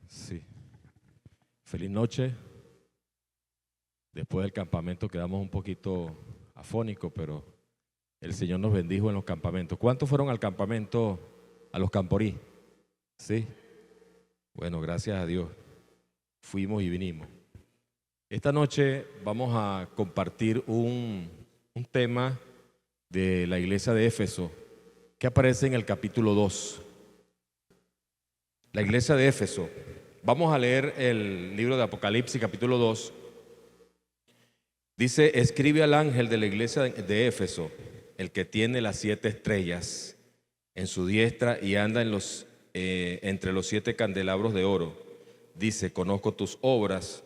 Sí. Feliz noche. Después del campamento quedamos un poquito afónicos, pero el Señor nos bendijo en los campamentos. ¿Cuántos fueron al campamento, a los Camporí? Sí. Bueno, gracias a Dios. Fuimos y vinimos. Esta noche vamos a compartir un tema de la iglesia de Éfeso que aparece en el capítulo 2. La iglesia de Éfeso. Vamos a leer el libro de Apocalipsis, capítulo 2. Dice: escribe al ángel de la iglesia de Éfeso, el que tiene las 7 estrellas en su diestra y anda entre los 7 candelabros de oro. Dice: conozco tus obras,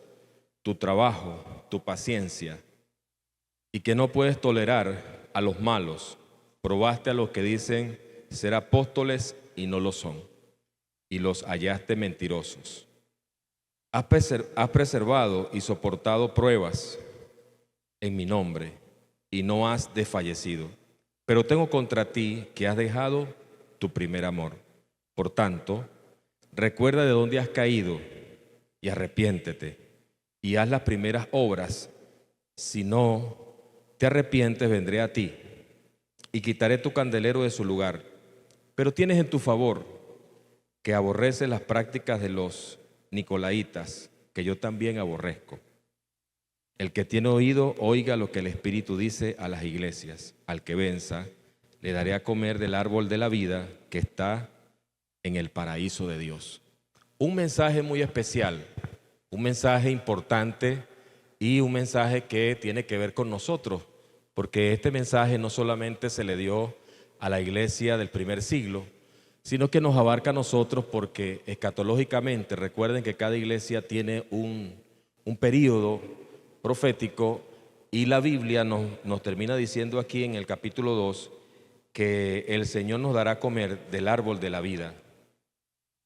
tu trabajo, tu paciencia, y que no puedes tolerar a los malos. Probaste a los que dicen ser apóstoles y no lo son, y los hallaste mentirosos. Has preservado y soportado pruebas en mi nombre, y no has desfallecido. Pero tengo contra ti que has dejado tu primer amor. Por tanto, recuerda de dónde has caído y arrepiéntete, y haz las primeras obras. Si no te arrepientes, vendré a ti y quitaré tu candelero de su lugar. Pero tienes en tu favor que aborreces las prácticas de los nicolaitas, que yo también aborrezco. El que tiene oído, oiga lo que el Espíritu dice a las iglesias. Al que venza, le daré a comer del árbol de la vida que está en el paraíso de Dios. Un mensaje muy especial, un mensaje importante y un mensaje que tiene que ver con nosotros, porque este mensaje no solamente se le dio a la iglesia del primer siglo, sino que nos abarca a nosotros, porque escatológicamente, recuerden que cada iglesia tiene un período profético, y la Biblia nos termina diciendo aquí en el capítulo 2 que el Señor nos dará a comer del árbol de la vida.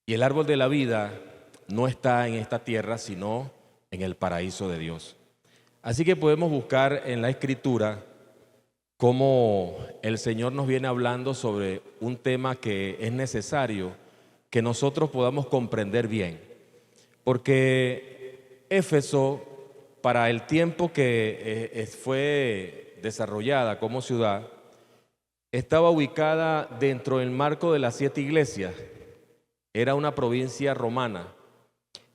Y el árbol de la vida no está en esta tierra, sino en el paraíso de Dios. Así que podemos buscar en la Escritura cómo el Señor nos viene hablando sobre un tema que es necesario que nosotros podamos comprender bien. Porque Éfeso, para el tiempo que fue desarrollada como ciudad, estaba ubicada dentro del marco de las 7 iglesias. Era una provincia romana.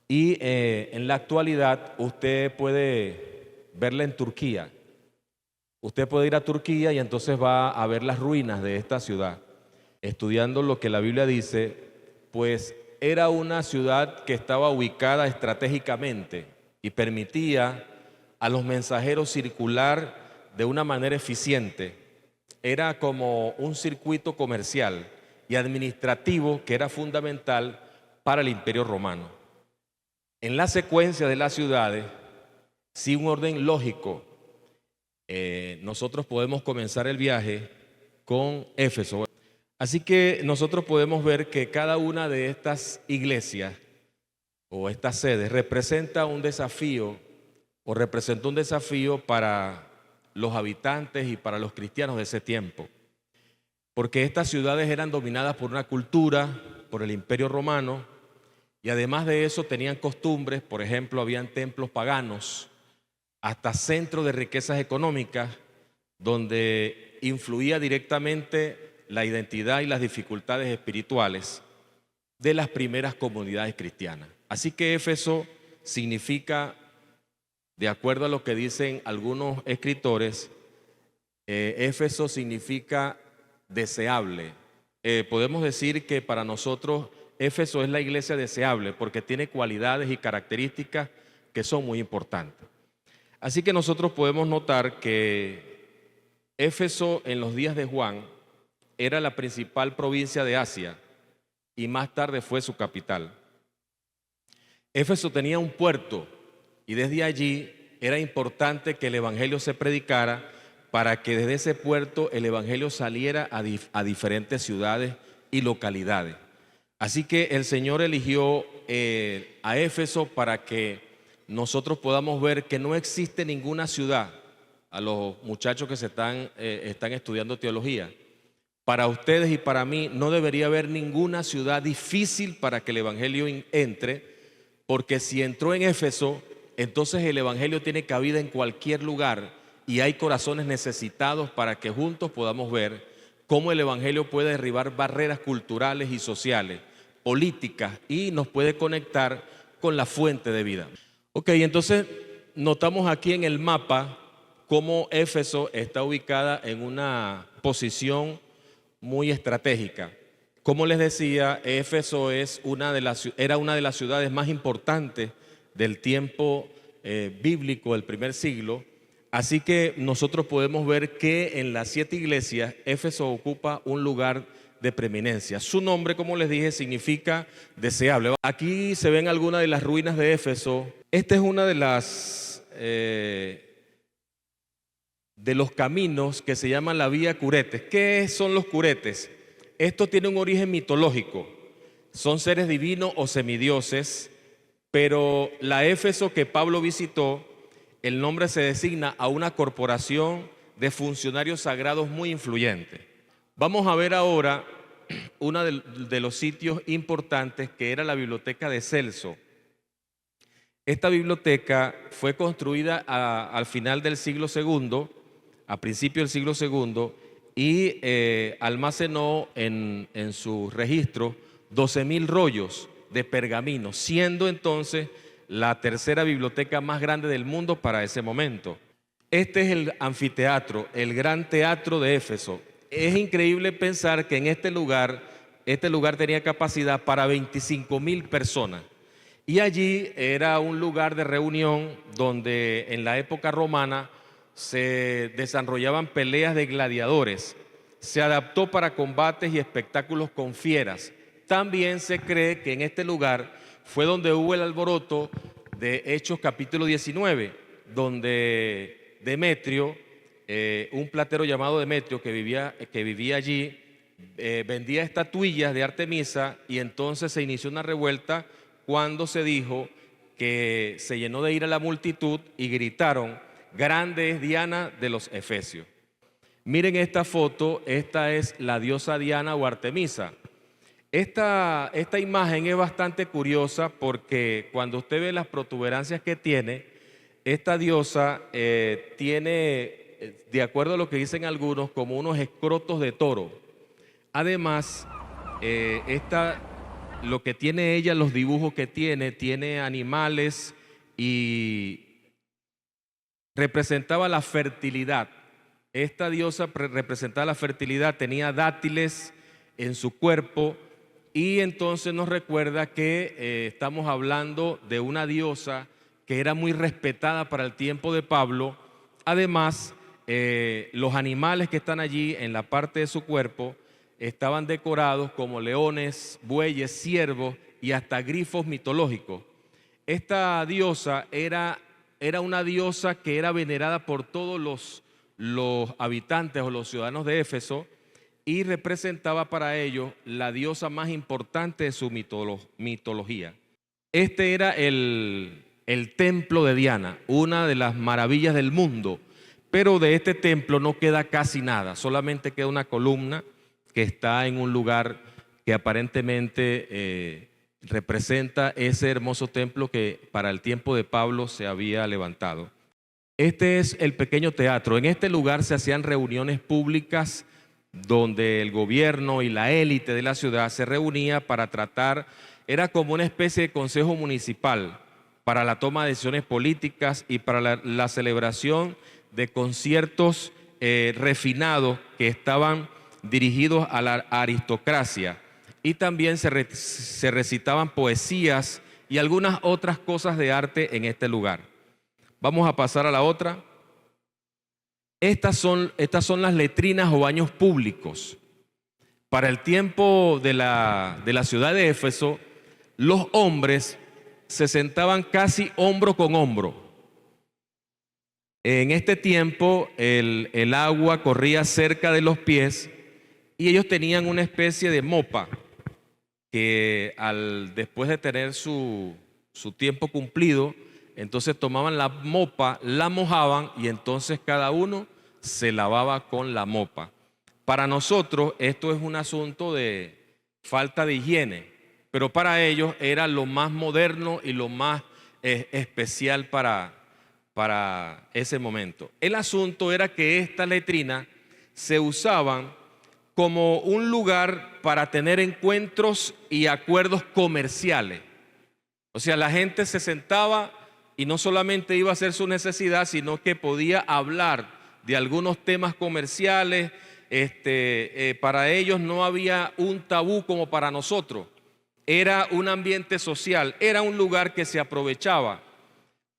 Y en la actualidad usted puede verla en Turquía. Usted puede ir a Turquía y entonces va a ver las ruinas de esta ciudad. Estudiando lo que la Biblia dice, pues era una ciudad que estaba ubicada estratégicamente y permitía a los mensajeros circular de una manera eficiente. Era como un circuito comercial y administrativo que era fundamental para el Imperio Romano. En la secuencia de las ciudades, sin un orden lógico, nosotros podemos comenzar el viaje con Éfeso. Así que nosotros podemos ver que cada una de estas iglesias o estas sedes representa un desafío o representó un desafío para los habitantes y para los cristianos de ese tiempo, porque estas ciudades eran dominadas por una cultura, por el Imperio Romano, y además de eso tenían costumbres. Por ejemplo, habían templos paganos, hasta centros de riquezas económicas, donde influía directamente la identidad y las dificultades espirituales de las primeras comunidades cristianas. Así que Éfeso significa, de acuerdo a lo que dicen algunos escritores, Éfeso significa deseable. Podemos decir que para nosotros Éfeso es la iglesia deseable, porque tiene cualidades y características que son muy importantes. Así que nosotros podemos notar que Éfeso en los días de Juan era la principal provincia de Asia y más tarde fue su capital. Éfeso tenía un puerto y desde allí era importante que el evangelio se predicara, para que desde ese puerto el evangelio saliera a diferentes ciudades y localidades. Así que el Señor eligió a Éfeso para que nosotros podamos ver que no existe ninguna ciudad. A los muchachos que están estudiando teología, para ustedes y para mí no debería haber ninguna ciudad difícil para que el evangelio entre, porque si entró en Éfeso, entonces el Evangelio tiene cabida en cualquier lugar y hay corazones necesitados para que juntos podamos ver cómo el Evangelio puede derribar barreras culturales y sociales, políticas, y nos puede conectar con la fuente de vida. Ok, entonces notamos aquí en el mapa cómo Éfeso está ubicada en una posición muy estratégica. Como les decía, Éfeso era una de las ciudades más importantes del tiempo bíblico del primer siglo. Así que nosotros podemos ver que en las 7 iglesias, Éfeso ocupa un lugar de preeminencia. Su nombre, como les dije, significa deseable. Aquí se ven algunas de las ruinas de Éfeso. Esta es una de los caminos que se llaman la vía Curetes. ¿Qué son los curetes? Esto tiene un origen mitológico. Son seres divinos o semidioses, pero la Éfeso que Pablo visitó, el nombre se designa a una corporación de funcionarios sagrados muy influyentes. Vamos a ver ahora uno de los sitios importantes, que era la biblioteca de Celso. Esta biblioteca fue construida al final del siglo II, a principios del siglo II, y almacenó en su registro 12.000 rollos de pergamino, siendo entonces la tercera biblioteca más grande del mundo para ese momento. Este es el anfiteatro, el gran teatro de Éfeso. Es increíble pensar que en este lugar tenía capacidad para 25.000 personas. Y allí era un lugar de reunión donde en la época romana se desarrollaban peleas de gladiadores. Se adaptó para combates y espectáculos con fieras. También se cree que en este lugar fue donde hubo el alboroto de Hechos capítulo 19, donde Demetrio, un platero llamado Demetrio que vivía allí, vendía estatuillas de Artemisa, y entonces se inició una revuelta cuando se dijo que se llenó de ira la multitud y gritaron: grande es Diana de los Efesios. Miren esta foto, esta es la diosa Diana o Artemisa. Esta imagen es bastante curiosa porque cuando usted ve las protuberancias que tiene, esta diosa tiene, de acuerdo a lo que dicen algunos, como unos escrotos de toro. Además, lo que tiene ella, los dibujos que tiene animales y representaba la fertilidad. Esta diosa representaba la fertilidad, tenía dátiles en su cuerpo, y entonces nos recuerda que estamos hablando de una diosa que era muy respetada para el tiempo de Pablo. Además, los animales que están allí en la parte de su cuerpo estaban decorados como leones, bueyes, ciervos y hasta grifos mitológicos. Esta diosa era una diosa que era venerada por todos los habitantes o los ciudadanos de Éfeso, y representaba para ellos la diosa más importante de su mitología. Este era el templo de Diana, una de las maravillas del mundo, pero de este templo no queda casi nada, solamente queda una columna que está en un lugar que aparentemente representa ese hermoso templo que para el tiempo de Pablo se había levantado. Este es el pequeño teatro. En este lugar se hacían reuniones públicas donde el gobierno y la élite de la ciudad se reunía para tratar, era como una especie de consejo municipal para la toma de decisiones políticas y para la celebración de conciertos refinados que estaban dirigidos a la aristocracia, y también se recitaban poesías y algunas otras cosas de arte en este lugar. Vamos a pasar a la otra. Estas son las letrinas o baños públicos. Para el tiempo de la ciudad de Éfeso, los hombres se sentaban casi hombro con hombro. En este tiempo el agua corría cerca de los pies y ellos tenían una especie de mopa que después de tener su tiempo cumplido, entonces tomaban la mopa, la mojaban y entonces cada uno se lavaba con la mopa. Para nosotros esto es un asunto de falta de higiene, pero para ellos era lo más moderno y lo más especial para ese momento. El asunto era que estas letrinas se usaban como un lugar para tener encuentros y acuerdos comerciales. O sea, la gente se sentaba y no solamente iba a hacer su necesidad, sino que podía hablar de algunos temas comerciales. Para ellos no había un tabú como para nosotros. Era un ambiente social, era un lugar que se aprovechaba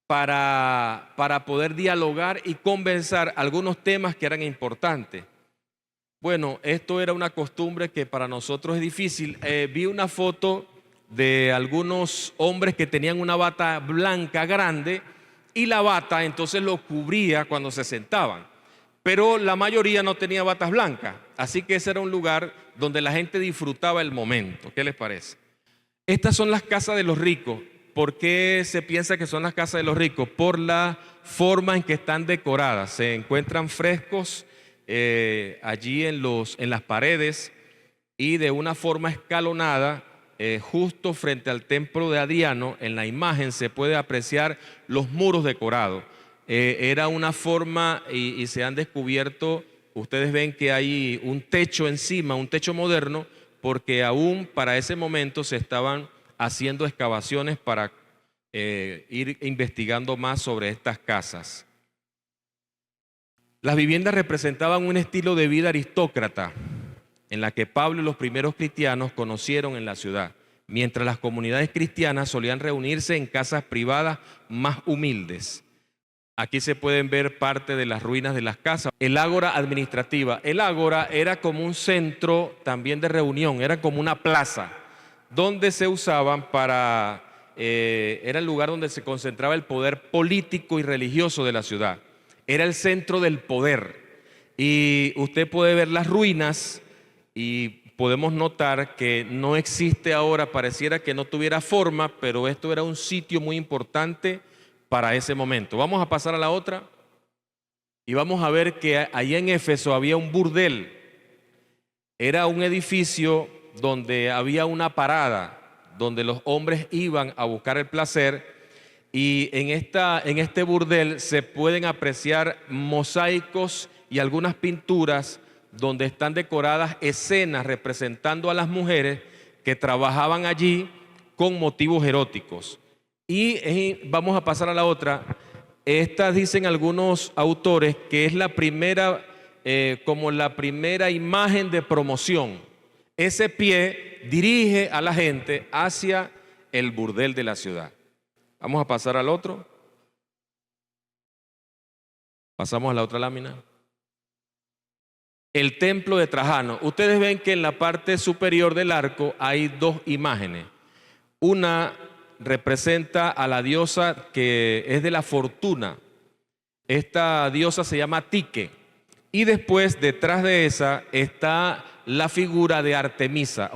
para poder dialogar y conversar algunos temas que eran importantes. Bueno, esto era una costumbre que para nosotros es difícil. Vi una foto de algunos hombres que tenían una bata blanca grande y la bata entonces lo cubría cuando se sentaban. Pero la mayoría no tenía batas blancas, así que ese era un lugar donde la gente disfrutaba el momento. ¿Qué les parece? Estas son las casas de los ricos. ¿Por qué se piensa que son las casas de los ricos? Por la forma en que están decoradas. Se encuentran frescos allí en las paredes y de una forma escalonada, justo frente al templo de Adriano, en la imagen se puede apreciar los muros decorados. Era una forma y se han descubierto, ustedes ven que hay un techo encima, un techo moderno, porque aún para ese momento se estaban haciendo excavaciones para ir investigando más sobre estas casas. Las viviendas representaban un estilo de vida aristócrata en la que Pablo y los primeros cristianos conocieron en la ciudad, mientras las comunidades cristianas solían reunirse en casas privadas más humildes. Aquí se pueden ver parte de las ruinas de las casas. El ágora administrativa. El ágora era como un centro también de reunión, era como una plaza, donde se usaban era el lugar donde se concentraba el poder político y religioso de la ciudad. Era el centro del poder. Y usted puede ver las ruinas y podemos notar que no existe ahora, pareciera que no tuviera forma, pero esto era un sitio muy importante para ese momento. Vamos a pasar a la otra y vamos a ver que allí en Éfeso había un burdel. Era un edificio donde había una parada, donde los hombres iban a buscar el placer, y en este burdel se pueden apreciar mosaicos y algunas pinturas donde están decoradas escenas representando a las mujeres que trabajaban allí con motivos eróticos. Y vamos a pasar a la otra. Estas dicen algunos autores que es la primera, como la primera imagen de promoción. Ese pie dirige a la gente hacia el burdel de la ciudad. Vamos a pasar al otro. Pasamos a la otra lámina. El templo de Trajano. Ustedes ven que en la parte superior del arco hay dos imágenes. Una representa a la diosa que es de la fortuna. Esta diosa se llama Tique. Y después, detrás de esa, está la figura de Artemisa,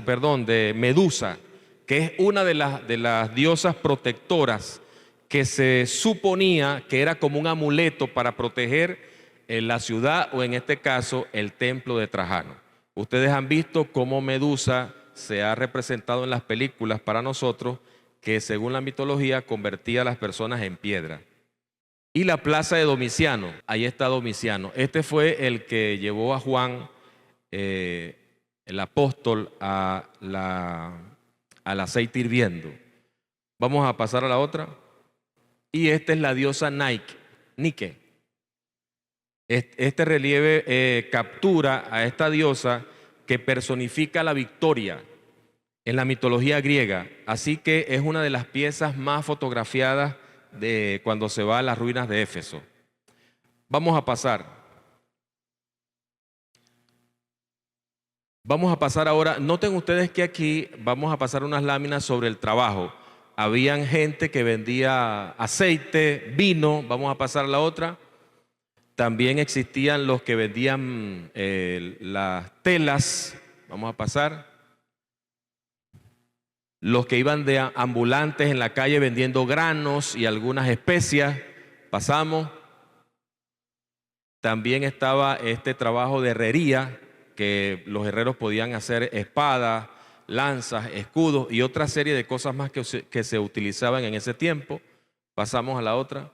de Medusa, que es una de las diosas protectoras que se suponía que era como un amuleto para proteger la ciudad, o en este caso el templo de Trajano. Ustedes han visto cómo Medusa se ha representado en las películas para nosotros, que según la mitología convertía a las personas en piedra. Y la plaza de Domiciano, ahí está Domiciano. Este fue el que llevó a Juan, el apóstol, al aceite hirviendo. Vamos a pasar a la otra. Y esta es la diosa Nike. Este relieve captura a esta diosa que personifica la victoria en la mitología griega. Así que es una de las piezas más fotografiadas de cuando se va a las ruinas de Éfeso. Vamos a pasar. Vamos a pasar ahora. Noten ustedes que aquí vamos a pasar unas láminas sobre el trabajo. Habían gente que vendía aceite, vino. Vamos a pasar a la otra. También existían los que vendían las telas. Vamos a pasar. Los que iban de ambulantes en la calle vendiendo granos y algunas especias. Pasamos. También estaba este trabajo de herrería, que los herreros podían hacer espadas, lanzas, escudos y otra serie de cosas más que se utilizaban en ese tiempo. Pasamos a la otra.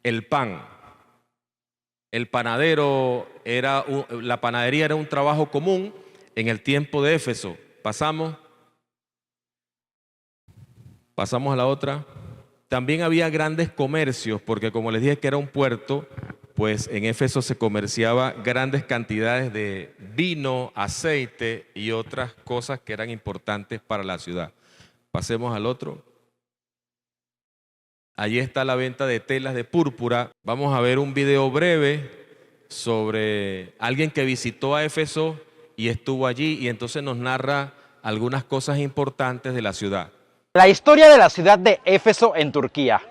El pan. El panadero la panadería era un trabajo común en el tiempo de Éfeso. Pasamos a la otra. También había grandes comercios, porque como les dije que era un puerto, pues en Éfeso se comerciaba grandes cantidades de vino, aceite y otras cosas que eran importantes para la ciudad. Pasemos al otro. Allí está la venta de telas de púrpura. Vamos a ver un video breve sobre alguien que visitó a Éfeso y estuvo allí y entonces nos narra algunas cosas importantes de la ciudad. La historia de la ciudad de Éfeso en Turquía.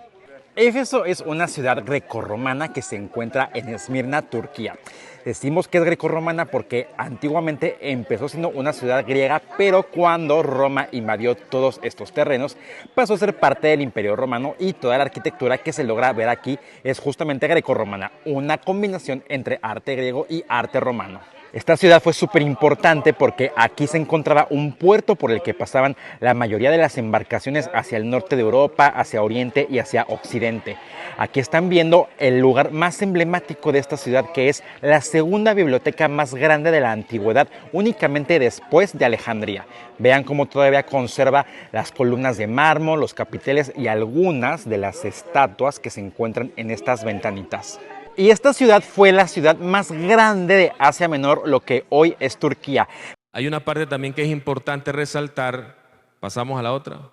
Éfeso es una ciudad grecorromana que se encuentra en Esmirna, Turquía. Decimos que es grecorromana porque antiguamente empezó siendo una ciudad griega, pero cuando Roma invadió todos estos terrenos, pasó a ser parte del Imperio Romano y toda la arquitectura que se logra ver aquí es justamente grecorromana, una combinación entre arte griego y arte romano. Esta ciudad fue súper importante porque aquí se encontraba un puerto por el que pasaban la mayoría de las embarcaciones hacia el norte de Europa, hacia Oriente y hacia Occidente. Aquí están viendo el lugar más emblemático de esta ciudad, que es la segunda biblioteca más grande de la antigüedad, únicamente después de Alejandría. Vean cómo todavía conserva las columnas de mármol, los capiteles y algunas de las estatuas que se encuentran en estas ventanitas. Y esta ciudad fue la ciudad más grande de Asia Menor, lo que hoy es Turquía. Hay una parte también que es importante resaltar, pasamos a la otra,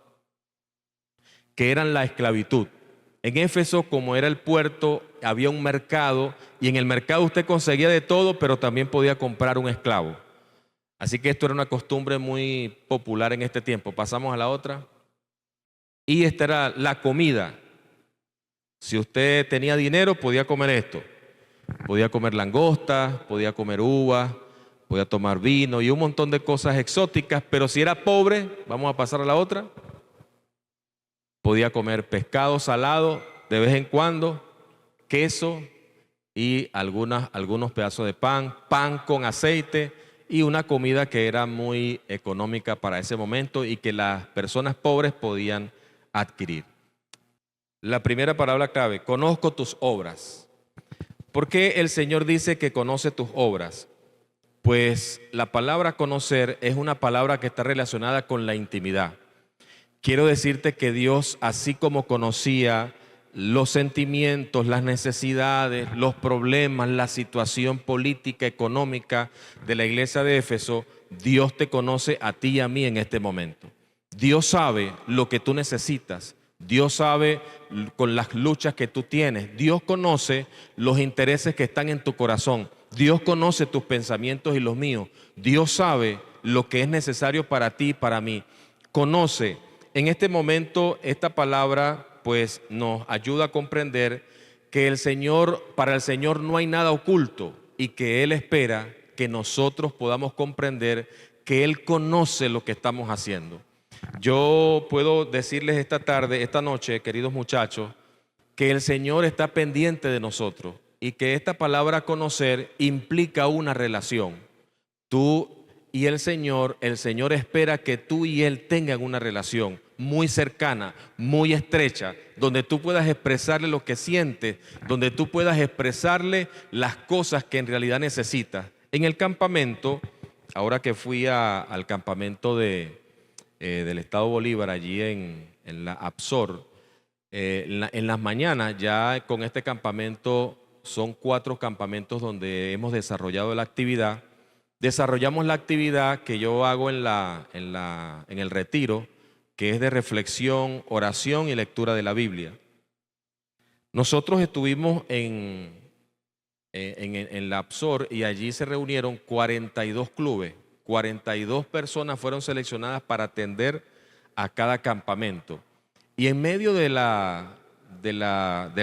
que era la esclavitud. En Éfeso, como era el puerto, había un mercado y en el mercado usted conseguía de todo, pero también podía comprar un esclavo. Así que esto era una costumbre muy popular en este tiempo. Pasamos a la otra. Y esta era la comida. Si usted tenía dinero, podía comer esto. Podía comer langosta, podía comer uvas, podía tomar vino y un montón de cosas exóticas. Pero si era pobre, vamos a pasar a la otra, podía comer pescado salado de vez en cuando, queso y algunos pedazos de pan, pan con aceite y una comida que era muy económica para ese momento y que las personas pobres podían adquirir. La primera palabra clave, conozco tus obras. ¿Por qué el Señor dice que conoce tus obras? Pues la palabra conocer es una palabra que está relacionada con la intimidad. Quiero decirte que Dios, así como conocía los sentimientos, las necesidades, los problemas, la situación política, económica de la iglesia de Éfeso, Dios te conoce a ti y a mí en este momento. Dios sabe lo que tú necesitas. Dios sabe con las luchas que tú tienes. Dios conoce los intereses que están en tu corazón. Dios conoce tus pensamientos y los míos. Dios sabe lo que es necesario para ti y para mí. Conoce. En este momento, esta palabra pues nos ayuda a comprender que para el Señor no hay nada oculto y que Él espera que nosotros podamos comprender que Él conoce lo que estamos haciendo. Yo puedo decirles esta noche, queridos muchachos, que el Señor está pendiente de nosotros y que esta palabra conocer implica una relación. Tú y el Señor espera que tú y Él tengan una relación muy cercana, muy estrecha, donde tú puedas expresarle lo que sientes, donde tú puedas expresarle las cosas que en realidad necesitas. En el campamento, ahora que fui al campamento del Estado Bolívar, allí en la Absor, en las mañanas, ya con este campamento, son 4 campamentos donde hemos desarrollado la actividad. Desarrollamos la actividad que yo hago en el retiro, que es de reflexión, oración y lectura de la Biblia. Nosotros estuvimos en la Absor y allí se reunieron 42 clubes. 42 personas fueron seleccionadas para atender a cada campamento. Y en medio del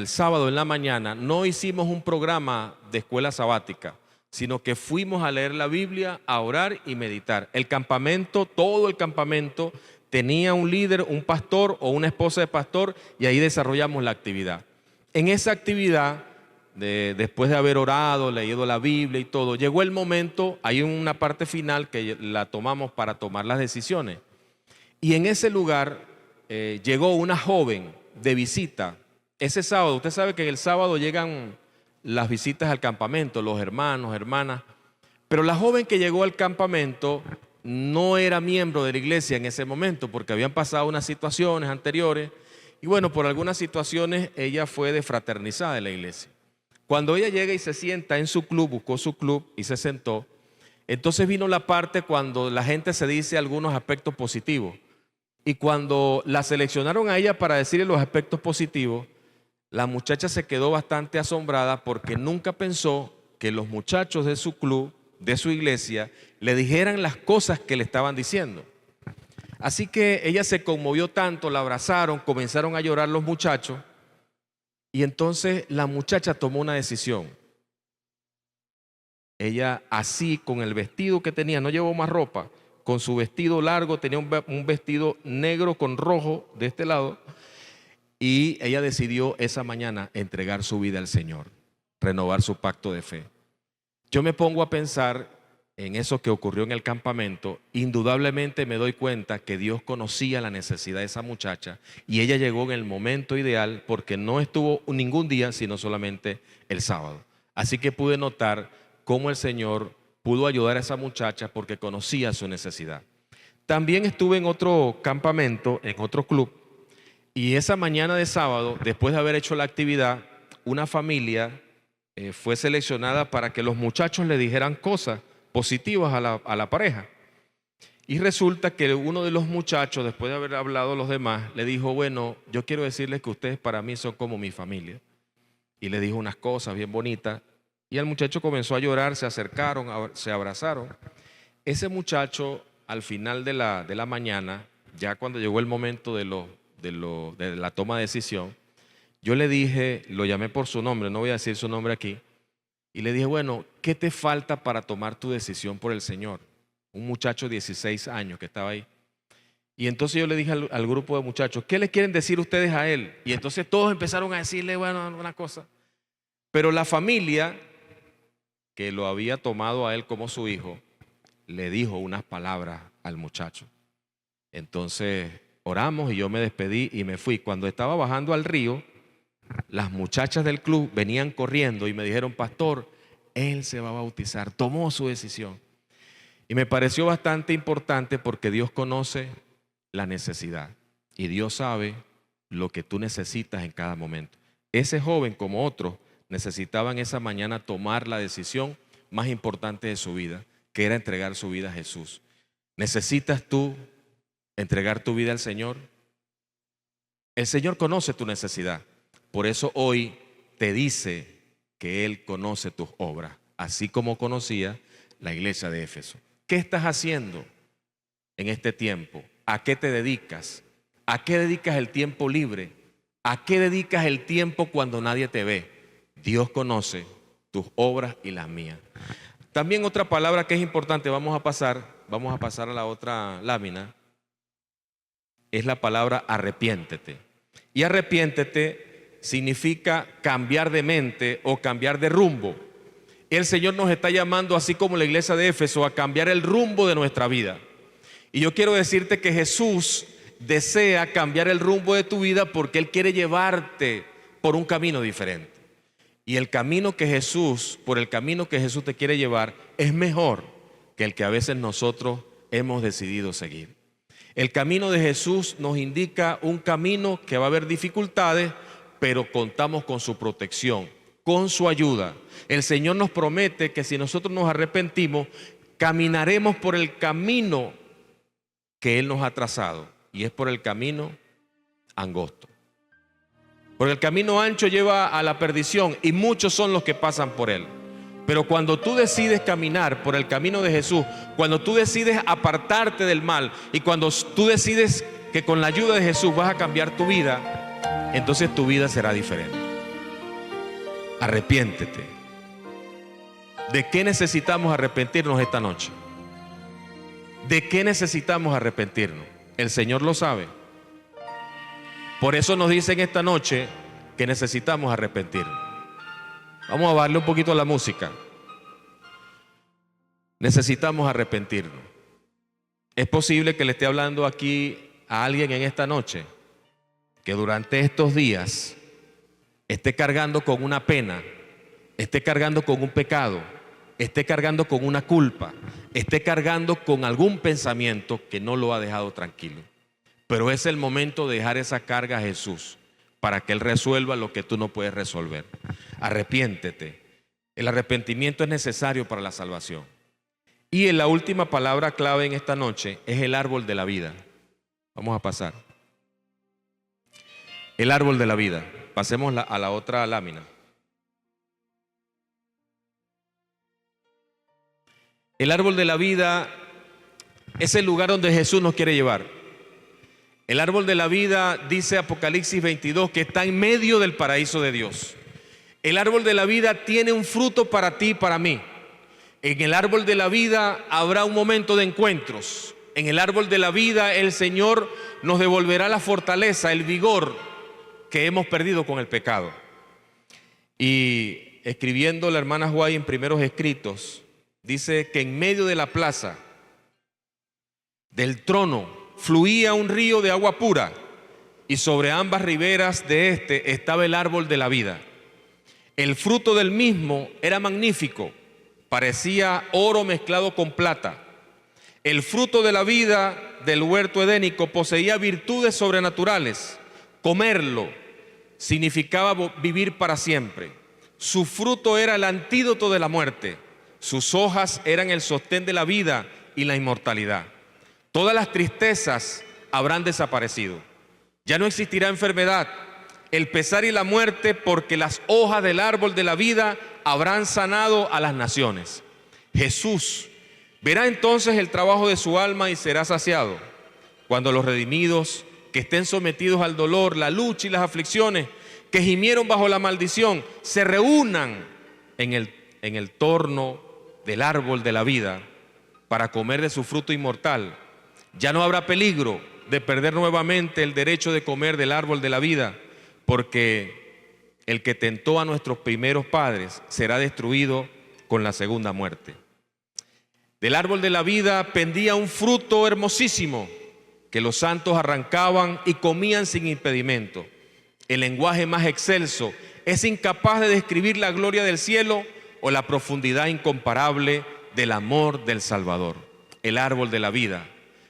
sábado en la mañana no hicimos un programa de escuela sabática, sino que fuimos a leer la Biblia, a orar y meditar. El campamento, todo el campamento, tenía un líder, un pastor o una esposa de pastor y ahí desarrollamos la actividad. En esa actividad después de haber orado, leído la Biblia y todo, llegó el momento, hay una parte final que la tomamos para tomar las decisiones. Y en ese lugar llegó una joven de visita. Ese sábado, usted sabe que el sábado llegan las visitas al campamento, los hermanos, hermanas. Pero la joven que llegó al campamento no era miembro de la iglesia en ese momento porque habían pasado unas situaciones anteriores. Y bueno, por algunas situaciones ella fue desfraternizada de la iglesia. Cuando ella llega y se sienta en su club, buscó su club y se sentó, entonces vino la parte cuando la gente se dice algunos aspectos positivos. Y cuando la seleccionaron a ella para decirle los aspectos positivos, la muchacha se quedó bastante asombrada porque nunca pensó que los muchachos de su club, de su iglesia, le dijeran las cosas que le estaban diciendo. Así que ella se conmovió tanto, la abrazaron, comenzaron a llorar los muchachos y entonces la muchacha tomó una decisión. Ella así con el vestido que tenía, no llevó más ropa, con su vestido largo, tenía un vestido negro con rojo de este lado y ella decidió esa mañana entregar su vida al Señor, renovar su pacto de fe. Yo me pongo a pensar en eso que ocurrió en el campamento, indudablemente me doy cuenta que Dios conocía la necesidad de esa muchacha y ella llegó en el momento ideal porque no estuvo ningún día, sino solamente el sábado. Así que pude notar cómo el Señor pudo ayudar a esa muchacha porque conocía su necesidad. También estuve en otro campamento, en otro club, y esa mañana de sábado, después de haber hecho la actividad, una familia fue seleccionada para que los muchachos le dijeran cosas positivas a la pareja. Y resulta que uno de los muchachos, después de haber hablado a los demás, le dijo, bueno, yo quiero decirles que ustedes para mí son como mi familia. Y le dijo unas cosas bien bonitas. Y el muchacho comenzó a llorar, se acercaron, se abrazaron. Ese muchacho, al final de la mañana, ya cuando llegó el momento de la toma de decisión, yo le dije, lo llamé por su nombre, no voy a decir su nombre aquí, y le dije, bueno, ¿qué te falta para tomar tu decisión por el Señor? Un muchacho de 16 años que estaba ahí. Y entonces yo le dije al grupo de muchachos, ¿qué le quieren decir ustedes a él? Y entonces todos empezaron a decirle, bueno, una cosa. Pero la familia que lo había tomado a él como su hijo, le dijo unas palabras al muchacho. Entonces oramos y yo me despedí y me fui. Cuando estaba bajando al río, las muchachas del club venían corriendo y me dijeron, pastor, él se va a bautizar, tomó su decisión. Y me pareció bastante importante porque Dios conoce la necesidad y Dios sabe lo que tú necesitas en cada momento. Ese joven, como otros, necesitaban esa mañana tomar la decisión más importante de su vida, que era entregar su vida a Jesús. ¿Necesitas tú entregar tu vida al Señor? El Señor conoce tu necesidad. Por eso hoy te dice que Él conoce tus obras, así como conocía la iglesia de Éfeso. ¿Qué estás haciendo en este tiempo? ¿A qué te dedicas? ¿A qué dedicas el tiempo libre? ¿A qué dedicas el tiempo cuando nadie te ve? Dios conoce tus obras y las mías. También otra palabra que es importante, vamos a pasar a la otra lámina, es la palabra arrepiéntete. Y arrepiéntete significa cambiar de mente o cambiar de rumbo. El Señor nos está llamando, así como la iglesia de Éfeso, a cambiar el rumbo de nuestra vida. Y yo quiero decirte que Jesús desea cambiar el rumbo de tu vida porque Él quiere llevarte por un camino diferente. Y el camino que Jesús, por el camino que Jesús te quiere llevar, es mejor que el que a veces nosotros hemos decidido seguir. El camino de Jesús nos indica un camino que va a haber dificultades, pero contamos con su protección, con su ayuda. El Señor nos promete que si nosotros nos arrepentimos, caminaremos por el camino que Él nos ha trazado, y es por el camino angosto. Porque el camino ancho lleva a la perdición y muchos son los que pasan por él. Pero cuando tú decides caminar por el camino de Jesús, cuando tú decides apartarte del mal y cuando tú decides que con la ayuda de Jesús vas a cambiar tu vida, entonces tu vida será diferente. Arrepiéntete. ¿De qué necesitamos arrepentirnos esta noche? ¿De qué necesitamos arrepentirnos? El Señor lo sabe. Por eso nos dicen esta noche que necesitamos arrepentirnos. Vamos a bajarle un poquito a la música. Necesitamos arrepentirnos. Es posible que le esté hablando aquí a alguien en esta noche que durante estos días esté cargando con una pena, esté cargando con un pecado, esté cargando con una culpa, esté cargando con algún pensamiento que no lo ha dejado tranquilo. Pero es el momento de dejar esa carga a Jesús para que Él resuelva lo que tú no puedes resolver. Arrepiéntete. El arrepentimiento es necesario para la salvación. Y en la última palabra clave en esta noche es el árbol de la vida. Vamos a pasar. El árbol de la vida. Pasemos a la otra lámina. El árbol de la vida es el lugar donde Jesús nos quiere llevar. El árbol de la vida, dice Apocalipsis 22, que está en medio del paraíso de Dios. El árbol de la vida tiene un fruto para ti y para mí. En el árbol de la vida habrá un momento de encuentros. En el árbol de la vida el Señor nos devolverá la fortaleza, el vigor que hemos perdido con el pecado. Y escribiendo la hermana White en Primeros Escritos, dice que en medio de la plaza del trono fluía un río de agua pura y sobre ambas riberas de este estaba el árbol de la vida. El fruto del mismo era magnífico, parecía oro mezclado con plata. El fruto de la vida del huerto edénico poseía virtudes sobrenaturales. Comerlo significaba vivir para siempre. Su fruto era el antídoto de la muerte. Sus hojas eran el sostén de la vida y la inmortalidad. Todas las tristezas habrán desaparecido. Ya no existirá enfermedad, el pesar y la muerte, porque las hojas del árbol de la vida habrán sanado a las naciones. Jesús verá entonces el trabajo de su alma y será saciado. Cuando los redimidos que estén sometidos al dolor, la lucha y las aflicciones, que gimieron bajo la maldición, se reúnan en el torno del árbol de la vida para comer de su fruto inmortal, ya no habrá peligro de perder nuevamente el derecho de comer del árbol de la vida, porque el que tentó a nuestros primeros padres será destruido con la segunda muerte. Del árbol de la vida pendía un fruto hermosísimo que los santos arrancaban y comían sin impedimento. El lenguaje más excelso es incapaz de describir la gloria del cielo o la profundidad incomparable del amor del Salvador. El árbol de la vida.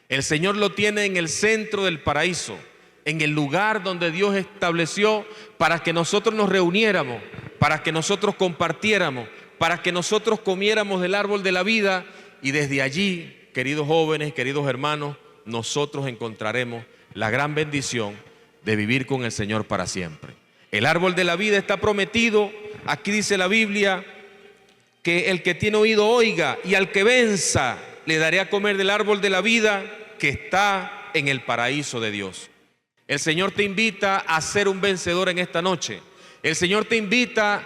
El Señor lo tiene en el centro del paraíso, en el lugar donde Dios estableció para que nosotros nos reuniéramos, para que nosotros compartiéramos, para que nosotros comiéramos del árbol de la vida, y desde allí, queridos jóvenes, queridos hermanos, nosotros encontraremos la gran bendición de vivir con el Señor para siempre. El árbol de la vida está prometido. Aquí dice la Biblia que el que tiene oído oiga, y al que venza le daré a comer del árbol de la vida que está en el paraíso de Dios. El Señor te invita a ser un vencedor en esta noche. El Señor te invita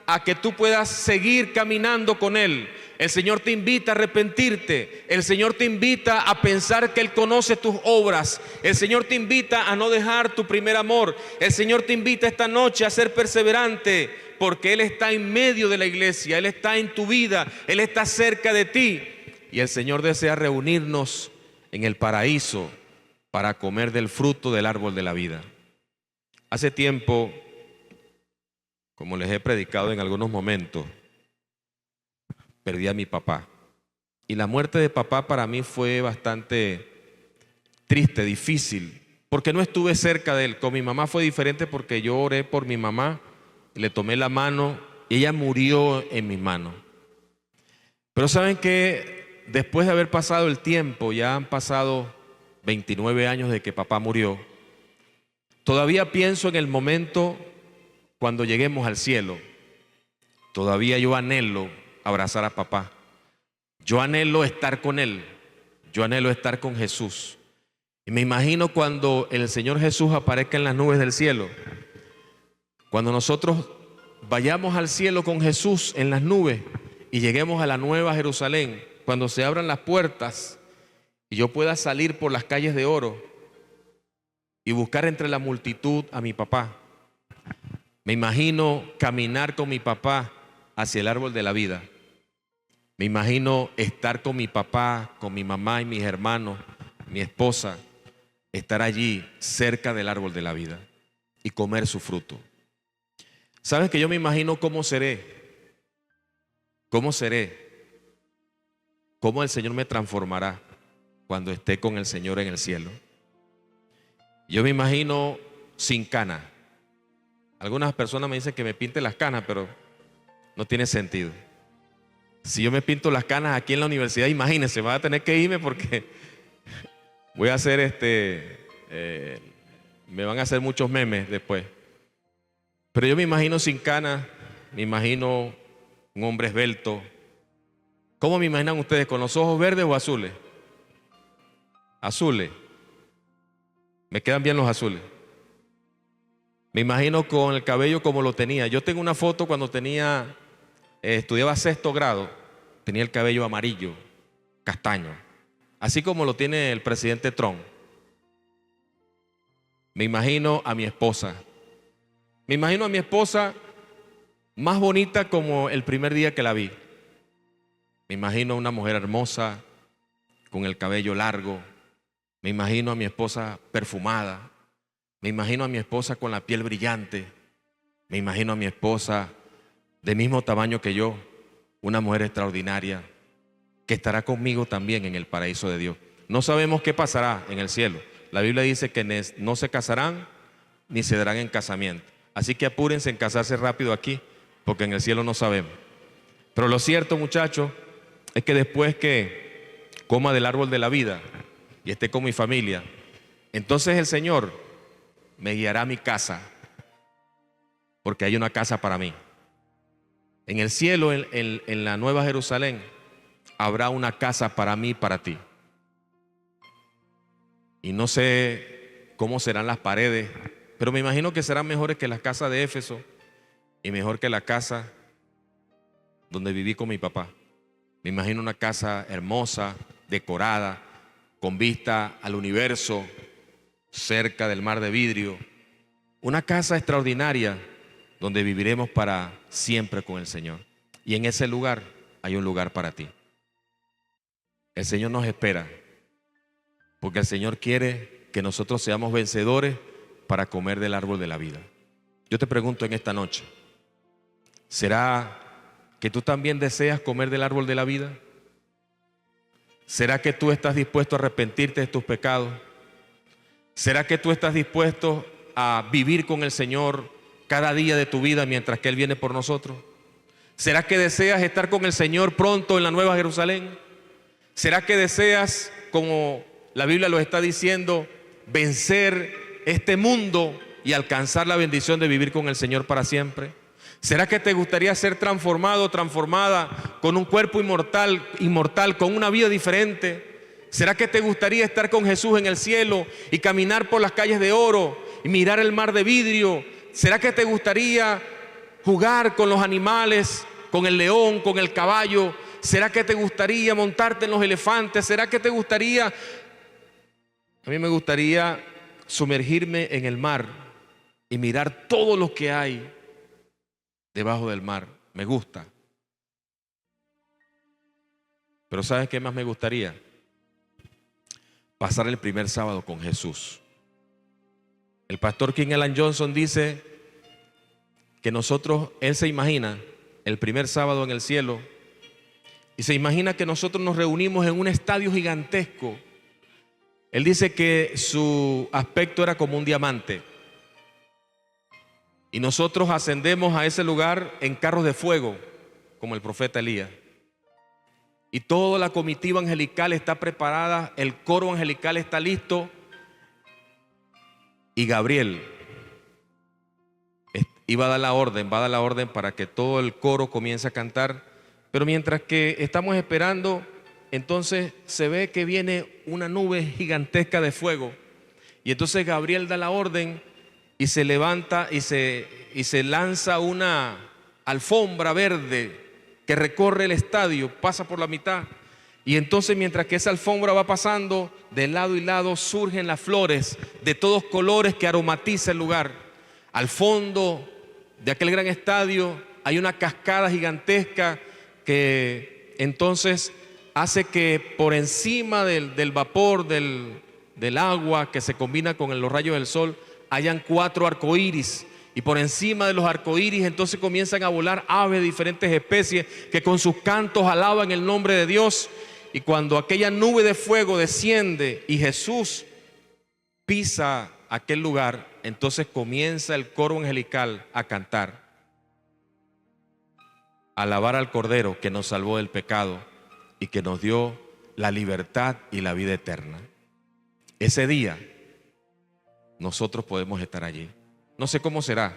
a que tú puedas seguir caminando con Él. El Señor te invita a arrepentirte. El Señor te invita a pensar que Él conoce tus obras. El Señor te invita a no dejar tu primer amor. El Señor te invita esta noche a ser perseverante, porque Él está en medio de la iglesia. Él está en tu vida. Él está cerca de ti. Y el Señor desea reunirnos en el paraíso para comer del fruto del árbol de la vida. Hace tiempo, como les he predicado en algunos momentos, perdí a mi papá. Y la muerte de papá para mí fue bastante triste, difícil, porque no estuve cerca de él. Con mi mamá fue diferente, porque yo oré por mi mamá, le tomé la mano y ella murió en mis manos. Pero ¿saben qué? Después de haber pasado el tiempo, ya han pasado 29 años de que papá murió, todavía pienso en el momento cuando lleguemos al cielo. Todavía yo anhelo abrazar a papá. Yo anhelo estar con él. Yo anhelo estar con Jesús. Y me imagino cuando el Señor Jesús aparezca en las nubes del cielo. Cuando nosotros vayamos al cielo con Jesús en las nubes y lleguemos a la nueva Jerusalén, cuando se abran las puertas y yo pueda salir por las calles de oro y buscar entre la multitud a mi papá, Me imagino caminar con mi papá hacia el árbol de la vida. Me imagino estar con mi papá, con mi mamá y mis hermanos, mi esposa, estar allí cerca del árbol de la vida y comer su fruto. ¿Sabes que yo me imagino cómo seré? ¿Cómo seré? ¿Cómo el Señor me transformará cuando esté con el Señor en el cielo? Yo me imagino sin canas. Algunas personas me dicen que me pinte las canas, pero no tiene sentido. Si yo me pinto las canas aquí en la universidad, imagínense, voy a tener que irme porque voy a hacer me van a hacer muchos memes después. Pero yo me imagino sin canas, me imagino un hombre esbelto. ¿Cómo me imaginan ustedes? ¿Con los ojos verdes o azules? Azules. Me quedan bien los azules. Me imagino con el cabello como lo tenía. Yo tengo una foto cuando estudiaba sexto grado. Tenía el cabello amarillo, castaño. Así como lo tiene el presidente Trump. Me imagino a mi esposa. Me imagino a mi esposa más bonita como el primer día que la vi. Me imagino a una mujer hermosa, con el cabello largo. Me imagino a mi esposa perfumada. Me imagino a mi esposa con la piel brillante. Me imagino a mi esposa del mismo tamaño que yo, una mujer extraordinaria, que estará conmigo también en el paraíso de Dios. No sabemos qué pasará en el cielo. La Biblia dice que no se casarán ni se darán en casamiento. Así que apúrense en casarse rápido aquí, porque en el cielo no sabemos. Pero lo cierto, muchachos, es que después que coma del árbol de la vida y esté con mi familia, entonces el Señor me guiará a mi casa, porque hay una casa para mí. En el cielo, en la Nueva Jerusalén, habrá una casa para mí y para ti. Y no sé cómo serán las paredes, pero me imagino que serán mejores que las casas de Éfeso y mejor que la casa donde viví con mi papá. Me imagino una casa hermosa, decorada, con vista al universo, cerca del mar de vidrio. Una casa extraordinaria donde viviremos para siempre con el Señor. Y en ese lugar hay un lugar para ti. El Señor nos espera, porque el Señor quiere que nosotros seamos vencedores para comer del árbol de la vida. Yo te pregunto en esta noche, ¿será que tú también deseas comer del árbol de la vida? ¿Será que tú estás dispuesto a arrepentirte de tus pecados? ¿Será que tú estás dispuesto a vivir con el Señor cada día de tu vida mientras que Él viene por nosotros? ¿Será que deseas estar con el Señor pronto en la Nueva Jerusalén? ¿Será que deseas, como la Biblia lo está diciendo, vencer este mundo y alcanzar la bendición de vivir con el Señor para siempre? ¿Será que te gustaría ser transformado o transformada con un cuerpo inmortal, con una vida diferente? ¿Será que te gustaría estar con Jesús en el cielo y caminar por las calles de oro y mirar el mar de vidrio? ¿Será que te gustaría jugar con los animales, con el león, con el caballo? ¿Será que te gustaría montarte en los elefantes? ¿Será que te gustaría? A mí me gustaría sumergirme en el mar y mirar todo lo que hay debajo del mar. Me gusta. Pero ¿sabes qué más me gustaría? Pasar el primer sábado con Jesús. El pastor King Alan Johnson dice que él se imagina el primer sábado en el cielo y se imagina que nosotros nos reunimos en un estadio gigantesco. Él dice que su aspecto era como un diamante y nosotros ascendemos a ese lugar en carros de fuego, como el profeta Elías. Y toda la comitiva angelical está preparada, el coro angelical está listo. Y Gabriel va a dar la orden para que todo el coro comience a cantar. Pero mientras que estamos esperando, entonces se ve que viene una nube gigantesca de fuego. Y entonces Gabriel da la orden y se levanta y se lanza una alfombra verde que recorre el estadio, pasa por la mitad. Y entonces mientras que esa alfombra va pasando, de lado y lado surgen las flores de todos colores que aromatiza el lugar. Al fondo de aquel gran estadio hay una cascada gigantesca que entonces hace que por encima del vapor, del agua que se combina con los rayos del sol, hayan 4 arcoíris. Y por encima de los arcoíris entonces comienzan a volar aves de diferentes especies que con sus cantos alaban el nombre de Dios. Y cuando aquella nube de fuego desciende y Jesús pisa aquel lugar, entonces comienza el coro angelical a cantar, a alabar al Cordero que nos salvó del pecado y que nos dio la libertad y la vida eterna. Ese día nosotros podemos estar allí. No sé cómo será.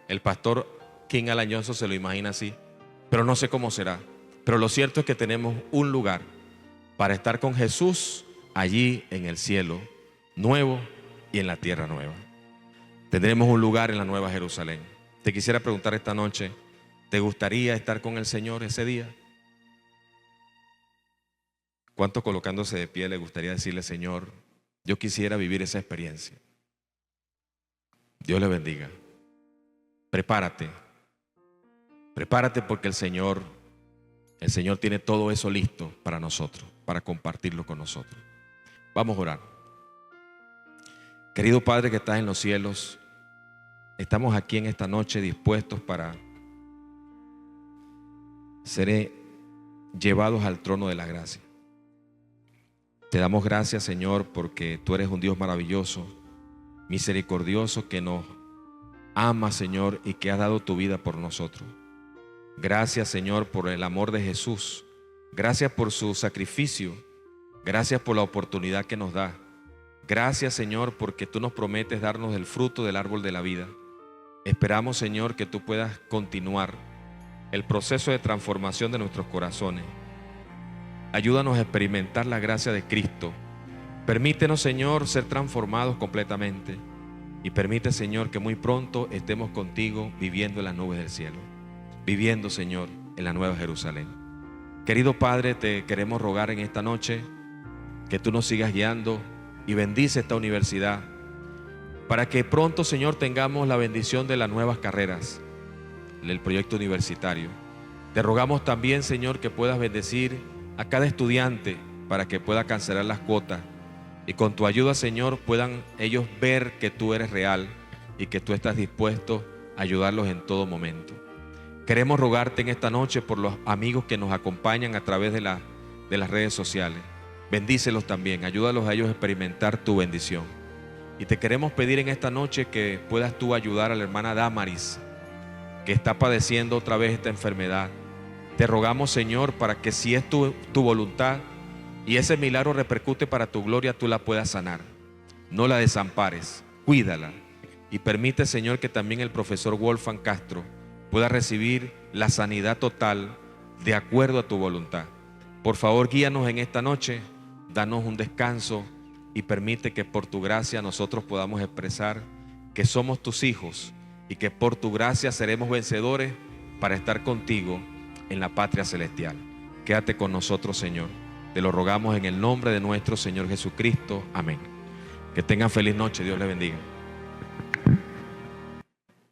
El pastor King Alañoso se lo imagina así, pero no sé cómo será. Pero lo cierto es que tenemos un lugar para estar con Jesús allí en el cielo nuevo y en la tierra nueva. Tendremos un lugar en la Nueva Jerusalén. Te quisiera preguntar esta noche, ¿te gustaría estar con el Señor ese día? ¿Cuántos colocándose de pie le gustaría decirle, Señor, yo quisiera vivir esa experiencia? Dios le bendiga. Prepárate. Prepárate porque el Señor tiene todo eso listo para nosotros, para compartirlo con nosotros. Vamos a orar. Querido Padre que estás en los cielos, estamos aquí en esta noche dispuestos para ser llevados al trono de la gracia. Te damos gracias, Señor, porque tú eres un Dios maravilloso, misericordioso, que nos ama, Señor, y que has dado tu vida por nosotros. Gracias, Señor, por el amor de Jesús. Gracias por su sacrificio. Gracias por la oportunidad que nos da. Gracias, Señor, porque tú nos prometes darnos el fruto del árbol de la vida. Esperamos, Señor, que tú puedas continuar el proceso de transformación de nuestros corazones. Ayúdanos a experimentar la gracia de Cristo. Permítenos, Señor, ser transformados completamente. Y permite, Señor, que muy pronto estemos contigo viviendo en las nubes del cielo. Viviendo, Señor, en la Nueva Jerusalén. Querido Padre, te queremos rogar en esta noche que tú nos sigas guiando y bendice esta universidad para que pronto, Señor, tengamos la bendición de las nuevas carreras, el proyecto universitario. Te rogamos también, Señor, que puedas bendecir a cada estudiante para que pueda cancelar las cuotas y con tu ayuda, Señor, puedan ellos ver que tú eres real y que tú estás dispuesto a ayudarlos en todo momento. Queremos rogarte en esta noche por los amigos que nos acompañan a través de las redes sociales. Bendícelos también, ayúdalos a ellos a experimentar tu bendición. Y te queremos pedir en esta noche que puedas tú ayudar a la hermana Damaris, que está padeciendo otra vez esta enfermedad. Te rogamos, Señor, para que si es tu voluntad y ese milagro repercute para tu gloria, tú la puedas sanar. No la desampares, cuídala. Y permite, Señor, que también el profesor Wolfgang Castro pueda recibir la sanidad total de acuerdo a tu voluntad. Por favor, guíanos en esta noche, danos un descanso y permite que por tu gracia nosotros podamos expresar que somos tus hijos y que por tu gracia seremos vencedores para estar contigo en la patria celestial. Quédate con nosotros, Señor. Te lo rogamos en el nombre de nuestro Señor Jesucristo. Amén. Que tengan feliz noche. Dios les bendiga.